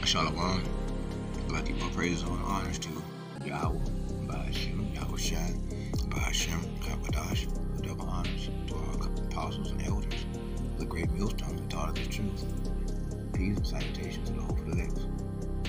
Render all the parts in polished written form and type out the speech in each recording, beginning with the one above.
Shalom. I'd like to give my praises and honors to Yahweh, by Hashem, Yahweh Shai, by Hashem, Kabadash, the double honors to our apostles and elders, the great millstone, the daughter of the truth. Peace and salutations to the hopeful elect.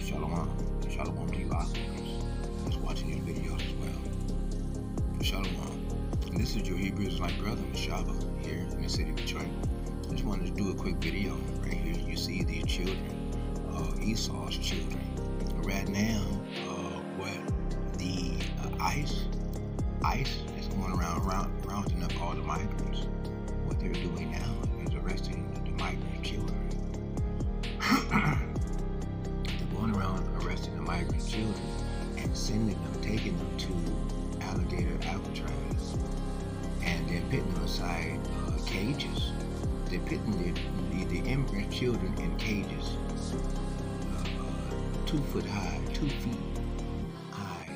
Shalom. Shalom to you, Oscars, that's watching these videos as well. Shalom. And this is your Hebrew Israelite brother, Mashaba, here in the city of Detroit. I just wanted to do a quick video. Right here, you see these children, Esau's children. Right now, what the ICE is going around rounding up all the migrants. What they're doing now is arresting the migrant children. They're going around arresting the migrant children and sending them, taking them to Alcatraz, and they're putting them inside cages. They're putting the immigrant children in cages, 2 foot high, 2 feet high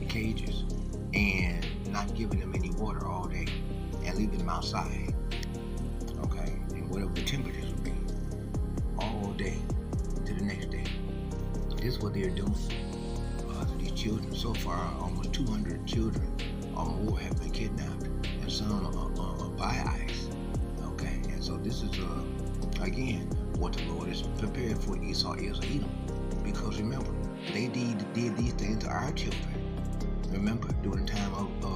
cages, and not giving them any water all day and leaving them outside, okay, and whatever the temperatures will be all day to the next day. This is what they're doing to these children. So far, almost 200 children or more have been kidnapped, and some by ICE. Okay, and so this is again what the Lord is prepared for Esau is Edom, because remember, they did these things to our children. Remember, during the time of the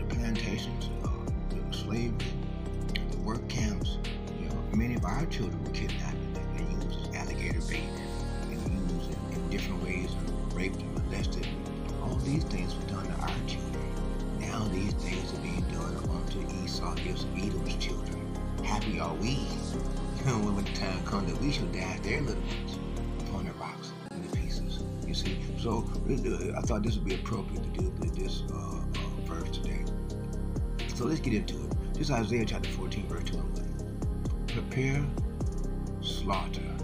plantations, the slavery, the work camps, many of our children were kidnapped and used as alligator bait, and used in different ways, and raped and molested. All these things were done to our children. Now these things are being done unto Esau, Edom's children. Happy are we when the time comes that we shall dash their little ones upon the rocks and the pieces. You see, so I thought this would be appropriate to do this verse today. So let's get into it. This is Isaiah chapter 14, verse 2 and 1. Prepare slaughter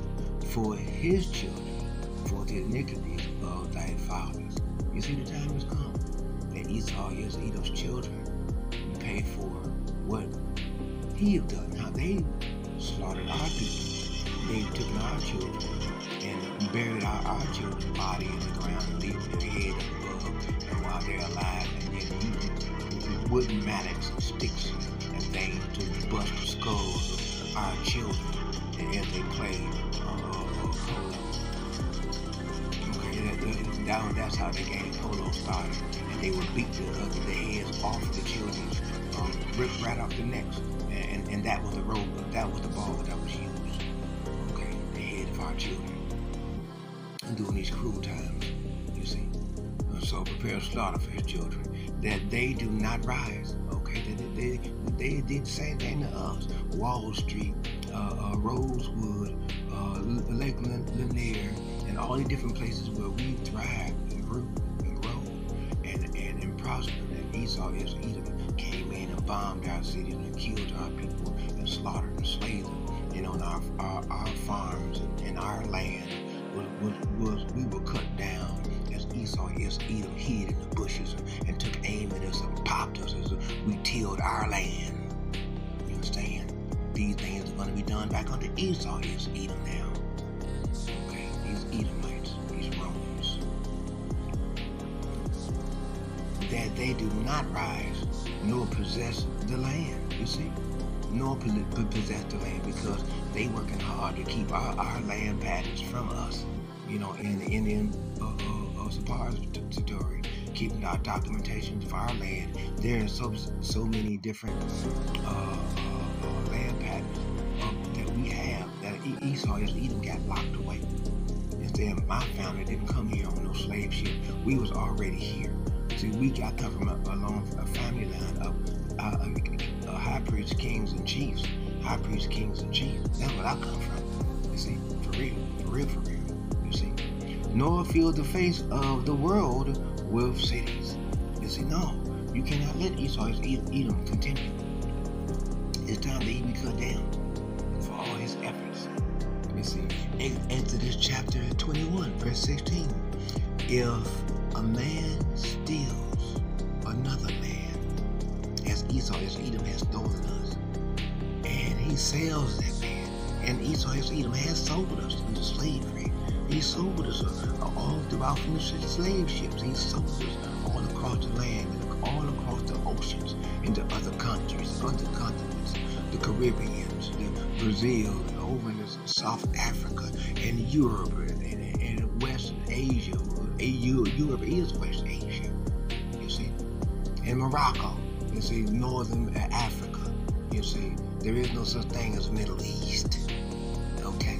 for his children, for the iniquities of thy fathers. You see, the time has come that Esau is Edom's children pay for what he have done. How they slaughtered our people. They've taken our children and buried our children's body in the ground and leaving their head above, and while they're alive, and then using wooden mattocks and sticks and things to bust the skulls of our children as they play polo. Okay, that's how the game polo started. And they would beat the heads off of the children, rip right off the necks. And that was the rope, that was the ball that was used. Okay, the head of our children. And during these cruel times, you see. So prepare slaughter for his children, that they do not rise. Okay, they did the same thing to us. Wall Street, Rosewood, Lake Lanier, and all the different places where we thrived and grew and grow and prospered. And Esau is Edom came in and bombed our cities and killed our people and slaughtered and slayed them. And our farms and our land we were cut down as Esau is Edom hid in the bushes and took aim at us and popped us as we tilled our land. You understand? These things are going to be done back under Esau is Edom now. Okay, these Edomites, these Romans, that they do not rise nor possess the land, you see, nor possess the land, because they working hard to keep our land patents from us, in the Indian suppository, keeping our documentation for our land. There are so many different land patents that we have that Esau is Edom got locked away. Instead, my family didn't come here on no slave ship. We was already here. See, I come from a family line of high priests, kings, and chiefs. High priests, kings, and chiefs. That's where I come from. You see, for real. You see, nor fill the face of the world with cities. You see, no, you cannot let Esau's Edom continue. It's time that he be cut down for all his efforts. You see, Exodus chapter 21, verse 16. If a man steals another man, as Esau as Edom has stolen us, and he sells that man And Esau, Edom, has sold us into slavery. He sold us all throughout from the slave ships. He sold us all across the land and all across the oceans into other countries, other continents, the Caribbeans, the Brazil, over in South Africa, and Europe, and West Asia. Europe is West Asia, you see, and Morocco, you see, Northern Africa, you see. There is no such thing as Middle East, okay?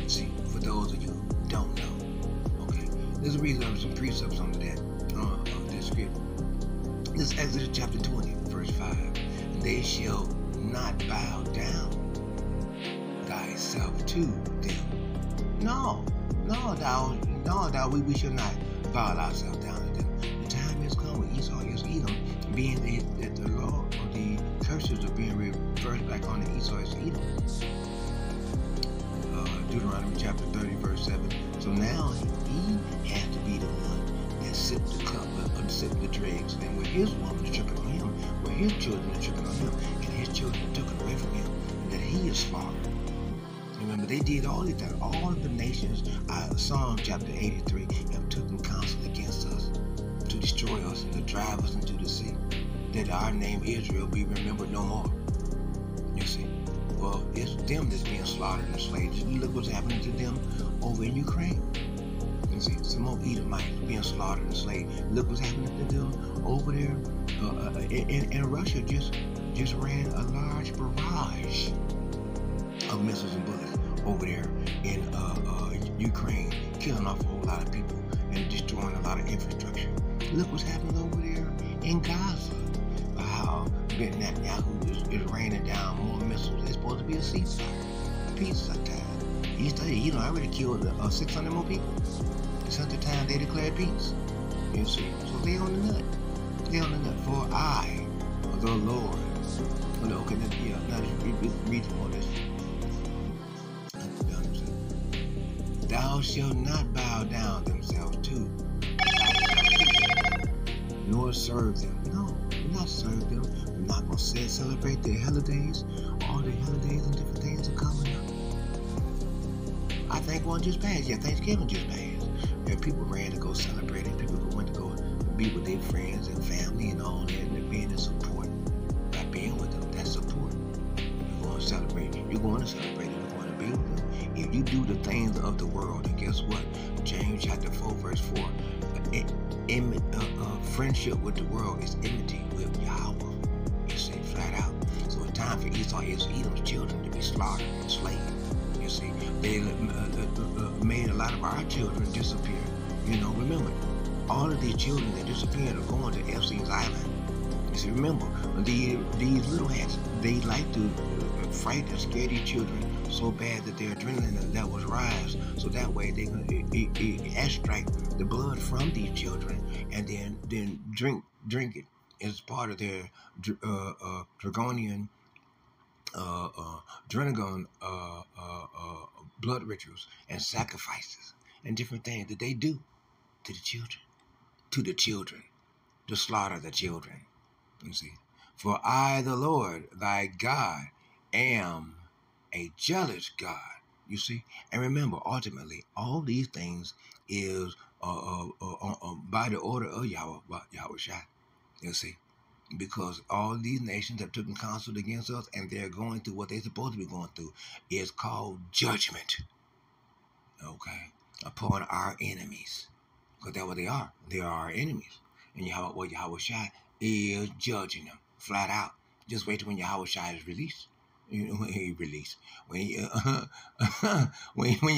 See, for those of you who don't know, okay? There's a reason some precepts on that, of this script. This is Exodus chapter 20, verse 5. They shall not bow down thyself to them. No, we shall not bow ourselves down to them. The time has come with Esau, Edom, being that the law or the curses are being reversed back on the Esau, Edom. Deuteronomy chapter 30, verse 7. So now he has to be the one that sipped the cup, sipped the dregs, and where his woman is tricking on him, where his children are tricking on him, and his children are taken away from him, and that he is slaughtered. Remember, they did all of that. All of the nations, Psalm chapter 83, have taken counsel against us to destroy us and to drive us into the sea, that our name Israel be remembered no more. You see, well, it's them that's being slaughtered and slaves. You look what's happening to them over in Ukraine. You see, some more Edomites being slaughtered and slaves. Look what's happening to them over there. In Russia just ran a large barrage of missiles and bullets over there in Ukraine, killing off a whole lot of people and destroying a lot of infrastructure. Look what's happening over there in Gaza. How Netanyahu is raining down more missiles. It's supposed to be a ceasefire, peace time. He already killed 600 more people since the time they declared peace. You see, so they on the nut. They on the nut. For I, the Lord. Okay, now just read more of this. Thou shalt not bow down themselves to, nor serve them. No, not serve them. We're not going to celebrate their holidays. All their holidays and different things are coming up. I think one just passed. Yeah, Thanksgiving just passed. And people ran to go celebrate it. People went to go be with their friends and family and all that, and being in support. By being with them, that's support. You're going to celebrate. You're going to celebrate it. You're going to be with them. If you do the things of the world, and guess what? James chapter 4, verse 4. Friendship with the world is enmity with Yahweh. You see, flat out. So it's time for Esau, Edom's children to be slaughtered and enslaved. You see, they made a lot of our children disappear. You know, remember, all of these children that disappeared are going to Epstein's Island. You see, remember, these little hats, they like to frighten and scare these children so bad that their adrenaline levels rise, so that way they can extract the blood from these children and then drink it as part of their draconian blood rituals and sacrifices and different things that they do to the children, to slaughter the children. You see, for I, the Lord, thy God, am a jealous God. You see, and remember, ultimately, all these things is by the order of Yahweh Shai. You see, because all these nations have taken counsel against us, and they're going through what they're supposed to be going through. It's called judgment. Okay, upon our enemies, because that's what they are. They are our enemies, and Yahweh Shai is judging them flat out. Just wait till when Yahweh Shai is released. You know, when he released, when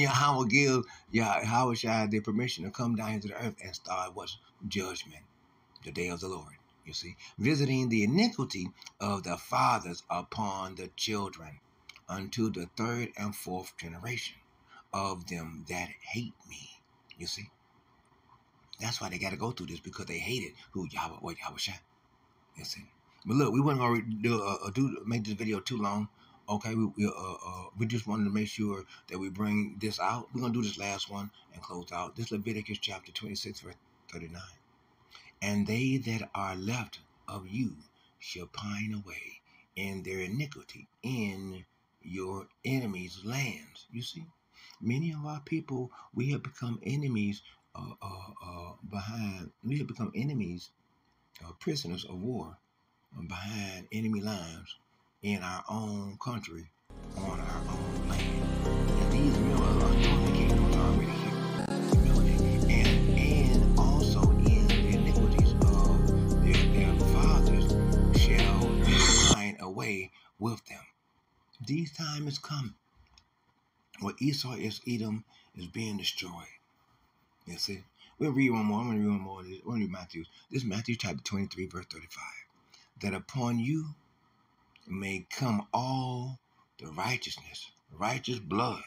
Yahweh gives Yahweh Shai their permission to come down into the earth and start what's judgment, the day of the Lord. You see, visiting the iniquity of the fathers upon the children unto the third and fourth generation of them that hate me. You see, that's why they got to go through this, because they hated who Yahweh Shai. You see, but look, we weren't going to make this video too long. Okay, we just wanted to make sure that we bring this out. We're going to do this last one and close out. This Leviticus chapter 26, verse 39. And they that are left of you shall pine away in their iniquity in your enemies' lands. You see, many of our people, we have become enemies we have become enemies, prisoners of war behind enemy lines in our own country, on our own land. And these unknowingly kingdoms are already here. Unknowingly. And also in the iniquities of their fathers shall they find a way with them. These time is coming where Esau is Edom is being destroyed. You see? We'll read one more. I'm going to read one more. I'm going to read Matthew. This is Matthew chapter 23, verse 35. That upon you may come all the righteous blood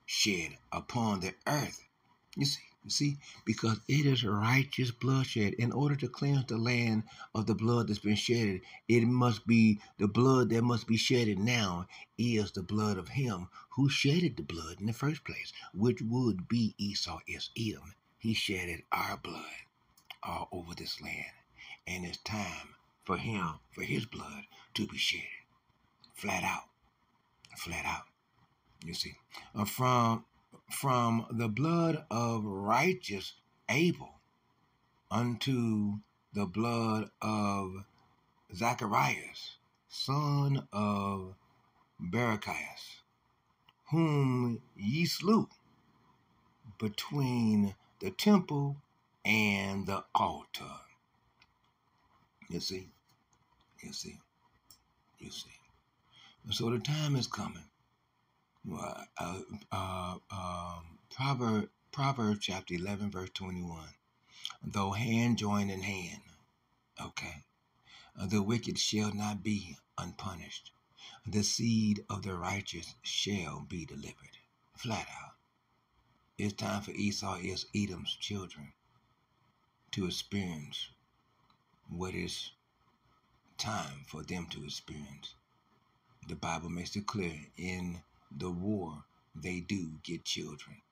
shed upon the earth. You see, because it is righteous bloodshed. In order to cleanse the land of the blood that's been shedded, it must be the blood that must be shedded now is the blood of him who shedded the blood in the first place, which would be Esau is Edom. He shedded our blood all over this land. And it's time for him, for his blood to be shedded. Flat out. You see, from the blood of righteous Abel unto the blood of Zacharias, son of Barachias, whom ye slew between the temple and the altar. You see. So the time is coming. Proverbs chapter 11, verse 21. Though hand join in hand, okay, the wicked shall not be unpunished. The seed of the righteous shall be delivered. Flat out. It's time for Esau is Edom's children to experience what is time for them to experience. The Bible makes it clear in the war they do get children.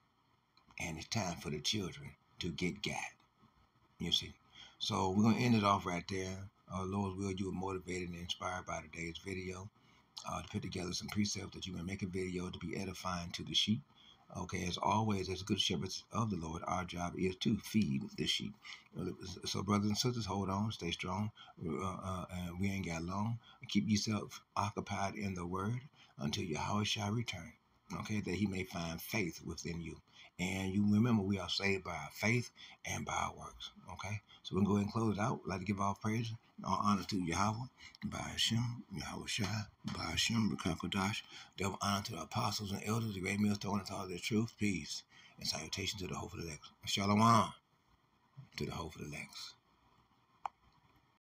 And it's time for the children to get got. You see. So we're going to end it off right there. Lord's will, you were motivated and inspired by today's video to put together some precepts that you may make a video to be edifying to the sheep. Okay, as always, as good shepherds of the Lord, our job is to feed the sheep. So, brothers and sisters, hold on, stay strong. We ain't got long. Keep yourself occupied in the word until Yahweh shall return. Okay, that he may find faith within you. And you remember, we are saved by our faith and by our works. Okay, so we'll go ahead and close it out. I'd like to give all praise and all honor to Yahweh, by Hashem, Yahweh Shai, by Hashem, B'Kakodash. Double honor to the apostles and elders, the great millstone, and all their truth, peace, and salutation to the hope of the elect. Shalom to the hope of the elect.